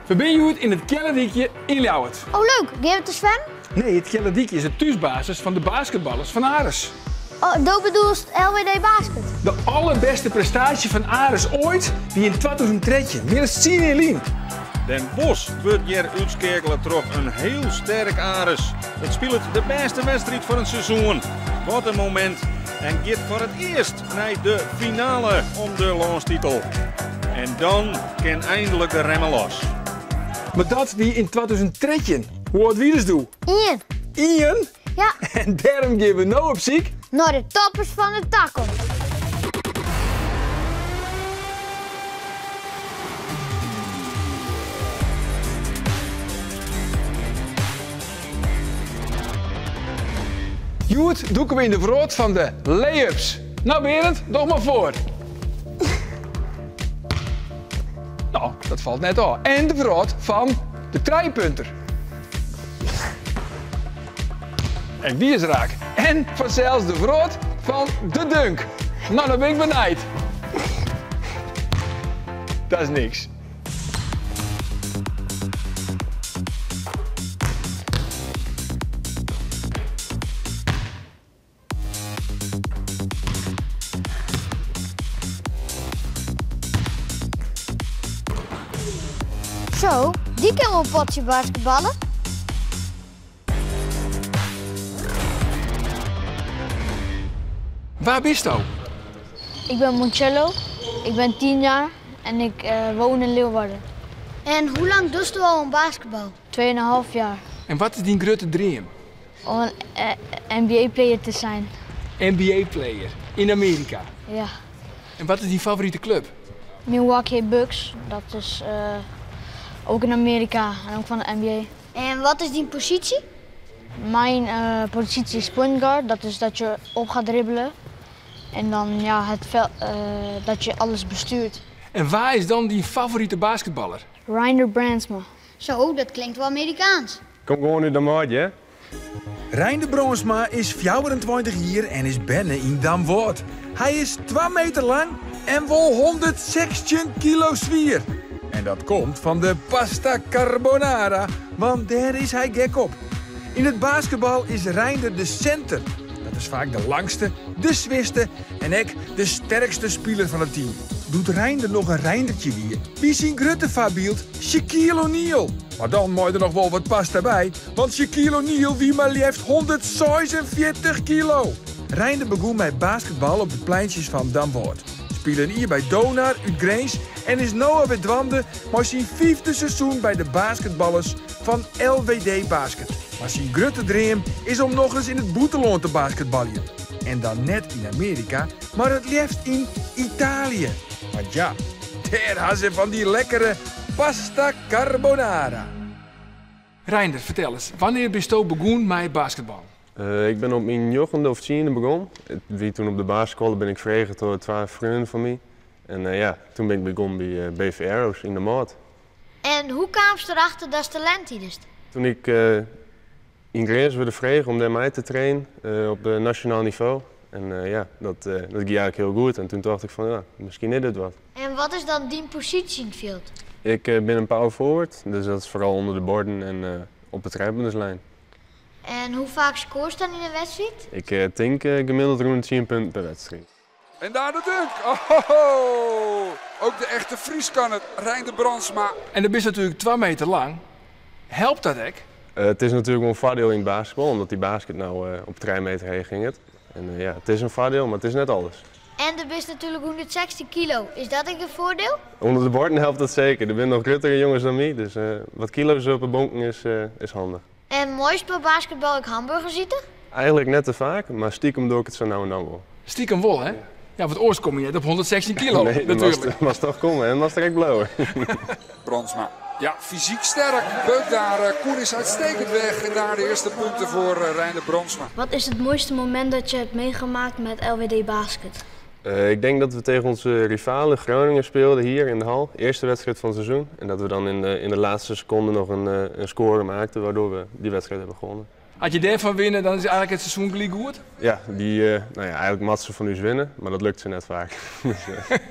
Verbind je het in het kellerdiekje in Ljouwert. Oh leuk, ga je te zwemmen? Nee, het kellerdiekje is de thuisbasis van de basketballers van Ares. Oh, dat bedoelt LWD Basket. De allerbeste prestatie van Ares ooit, die in 2003, meer dan 10 in Lien. Den Bosch wordt hier uitschakelen trof een heel sterk Ares. Het speelt de beste wedstrijd van het seizoen. Wat een moment. En gaat voor het eerst naar de finale om de landstitel. En dan kan eindelijk de remmen los. Maar dat wie in 2003. Hoe oud wie dus doe? Ian. Ian? Ja, En daarom gaan we nou op ziek. naar de toppers van de takken. Joet doeken we in de vroot van de lay-ups. Nou Berend, nog maar voor. Nou, dat valt net al. En de vroot van de trijpunter. En die is raak. En vanzelfs de vroot van de dunk. Nou, dan ben ik benijd. Dat is niks. Zo, die kan wel een potje basketballen. Waar bist je? Ik ben Moncello, ik ben 10 jaar en ik woon in Leeuwarden. En hoe lang doe je al aan basketbal? 2,5 jaar. En wat is die grote dream? Om een NBA-player te zijn. NBA-player in Amerika. Ja. En wat is die favoriete club? Milwaukee Bucks, dat is ook in Amerika en ook van de NBA. En wat is die positie? Mijn positie is point guard, dat is dat je op gaat dribbelen. En dan ja, dat je alles bestuurt. En waar is dan die favoriete basketballer? Reinder Brandsma. Zo, dat klinkt wel Amerikaans. Kom gewoon uit de maat, hè? Reinder Brandsma is 24 jaar en is binnen in Damwoord. Hij is 2 meter lang en wel 116 kilo zwier. En dat komt van de pasta carbonara, want daar is hij gek op. In het basketbal is Reinder de center. Dat is vaak de langste, de zwiste en ook de sterkste speler van het team. Doet Reinder nog een Reindertje weer? Wie zijn grote voorbeeld? Shaquille O'Neal. Maar dan moet er nog wel wat pas daarbij, want Shaquille O'Neal wie maar liefst 146 kilo. Reinder begon met basketbal op de pleintjes van Damwoord. Spelen hier bij Donar uit Greens en is nu alweer dwanden maar zijn 5e seizoen bij de basketballers van LWD Basket. Maar zijn grote droom is om nog eens in het buitenland te basketballen. En dan net in Amerika, maar het liefst in Italië. Want ja, daar hadden ze van die lekkere pasta carbonara. Reinder, vertel eens, wanneer ben je begonnen met basketbal? Ik ben op mijn 9e of 10e begonnen. Wie toen op de basisschool ben ik verregen door 2 vrienden van mij. En ja, toen ben ik begonnen bij BV Arrows in de maat. En hoe kwam ze erachter dat ze talent is? Toen ik in Greens werd verregen om daar mij te trainen op nationaal niveau. En ja, dat ging eigenlijk heel goed. En toen dacht ik van ja, misschien is dit wat. En wat is dan die positie in het veld? Ik ben een power forward, dus dat is vooral onder de borden en op de trappuntenslijn. En hoe vaak scoort je dan in een wedstrijd? Ik denk gemiddeld rond 10 punten per wedstrijd. En daar de dunk. Oh, ook de echte Fries kan het. Reinder Brandsma. En dan ben je natuurlijk 2 meter lang. Helpt dat ook? Het is natuurlijk wel een voordeel in het basketbal, omdat die basket nou op 3 meter heen ging. En ja, het is een voordeel, maar het is net alles. En er is natuurlijk 160 kilo. Is dat ook een voordeel? Onder de borden helpt dat zeker. Er zijn nog grotere jongens dan mij, dus wat kilo's op een bonken is handig. En mooi speel basketbal ook hamburgers eten? Eigenlijk net te vaak, maar stiekem doe ik het zo nou en dan wel. Stiekem wel, hè? Ja, want oors kom je net op 116 kilo, Nee, natuurlijk. dat was toch komen en was direct blauw. Brandsma. Ja, fysiek sterk. Beuk daar. Koen is uitstekend weg. En daar de eerste punten voor Reinder Brandsma. Wat is het mooiste moment dat je hebt meegemaakt met LWD Basket? Ik denk dat we tegen onze rivalen Groningen speelden hier in de hal. Eerste wedstrijd van het seizoen. En dat we dan in de laatste seconde nog een score maakten waardoor we die wedstrijd hebben gewonnen. Als je daarvan winnen, dan is eigenlijk het seizoen gelijk goed. Ja, eigenlijk mat ze van u winnen, maar dat lukt ze net vaak. Dus,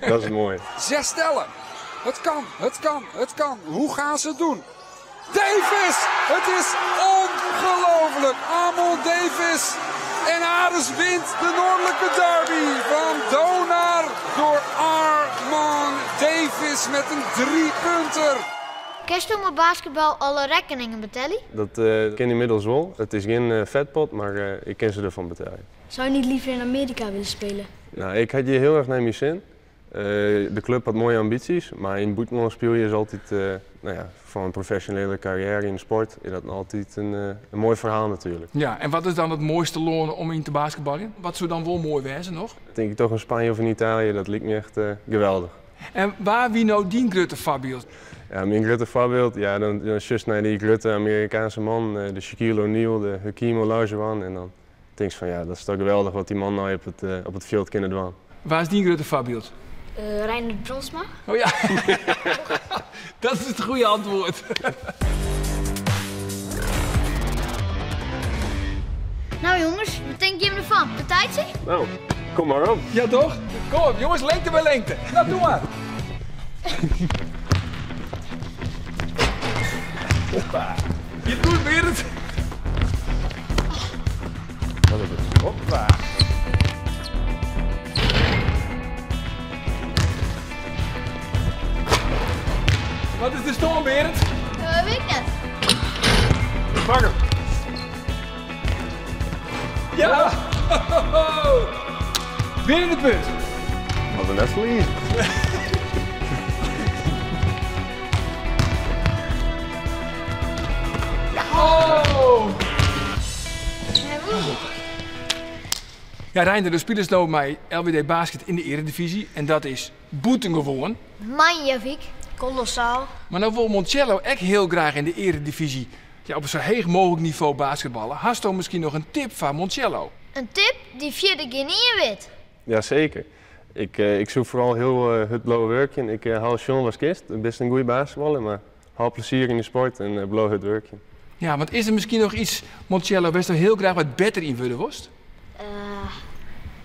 dat is het mooie. 6 stellen. Het kan, het kan, het kan. Hoe gaan ze het doen? Davis! Het is ongelooflijk. Amon Davis. En Ares wint de Noordelijke Derby van Donar door Armand Davis met een 3-punter. Kun je met basketbal alle rekeningen betalen? Dat ken inmiddels wel. Het is geen vetpot, maar ik ken ze ervan betalen. Zou je niet liever in Amerika willen spelen? Nou, ik had hier heel erg naar mijn zin. De club had mooie ambities, maar in voetbal speel je is altijd, voor een professionele carrière in de sport, is dat altijd een mooi verhaal natuurlijk. Ja, en wat is dan het mooiste loon om in te basketballen? Wat zou dan wel mooi wezen nog? Denk ik toch in Spanje of in Italië, dat lijkt me echt geweldig. En waar wie nou die grote voorbeeld? Ja, mijn grote voorbeeld, ja, dan just naar die grote Amerikaanse man, de Shaquille O'Neal, de Hakeem Olajuwon. En dan denk je van ja, dat is toch geweldig wat die man nou op het veld kunnen doen. Waar is die grote voorbeeld? Reiner Bronsma. Oh ja, dat is het goede antwoord. Nou jongens, wat denk je ervan? De tijd zie? Nou, kom maar op. Ja toch? Kom op jongens, lengte bij lengte. Nou, doe maar. Hoppa. Je doet weer het. Wat is het? Hoppa. Wat is de storm, Berend? Weet ik net. Pak hem. Ja! Weer in het punt. Wat een net verliezen. Oh! Ja, Reinder, de spelers nou mij LWD Basket in de Eredivisie en dat is boetengewoon. Magnifiek. Kolossaal. Maar nou wil Monticello echt heel graag in de Eredivisie op een zo hoog mogelijk niveau basketballen. Hast u misschien nog een tip van Monticello? Een tip die vierde Guinea weet. Jazeker. Ik zoek vooral heel het blauwe werkje. Ik haal Sean als kist, best een goede basketballer, maar haal plezier in de sport en blauw het werkje. Ja, want is er misschien nog iets, Monticello, best wel heel graag wat beter in willen worst?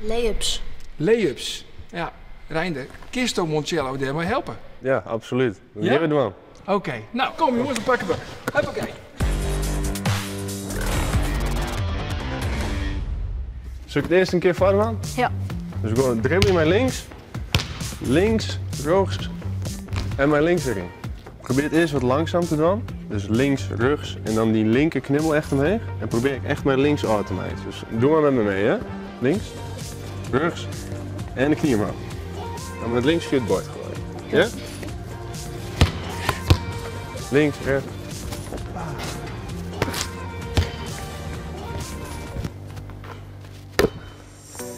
Layups. Layups. Ja, Reinder, kist ook Monticello daar maar helpen? Ja, absoluut. Dat Ja? gaan we doen. Oké, nou kom jongens, dan pakken we. Hoppakee. Zal ik het eerst een keer verder aan? Ja. Dus ik gewoon dribbelen naar links, links, rechts en mijn links erin. Probeer het eerst wat langzaam te doen. Dus links, rechts en dan die linker knibbel echt omheen. En probeer ik echt mijn links uit te maken. Dus doe maar met me mee, hè. Links, rechts en de knie omhoog. Dan met links via het bord gooien. Ja? Links, rechts. Hoppa.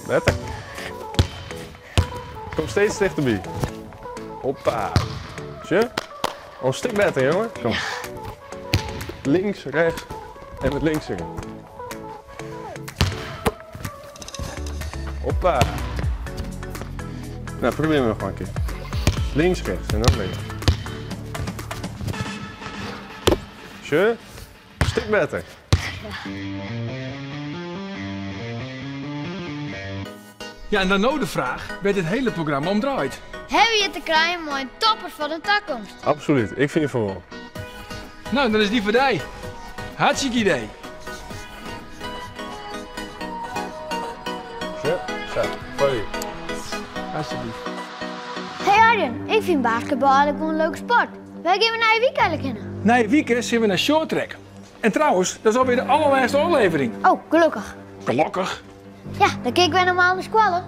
Beter. Kom steeds dichterbij. Hoppa. Tje. Al een stuk beter, jongen. Kom. Links, rechts en met links erin. Hoppa. Nou, probeer nog maar een keer. Links, rechts en dan links. Tje. Een stuk beter. Ja, en dan nou de vraag, werd het hele programma omdraaid? Hebben je te krijgen met een topper van de toekomst? Absoluut, ik vind het van wel. Nou, dan is die voor jij. Hartstikke idee. Tje. Zo, voor je. Alsjeblieft. Hey Arjen, ik vind basketbal eigenlijk wel een leuke sport. Wij gaan naar je week eigenlijk in. Na je weekend zien we naar short track. En trouwens, dat is alweer de allerlaatste aflevering. Oh, gelukkig. Gelukkig. Ja, dan kijken wij normaal naar squallen.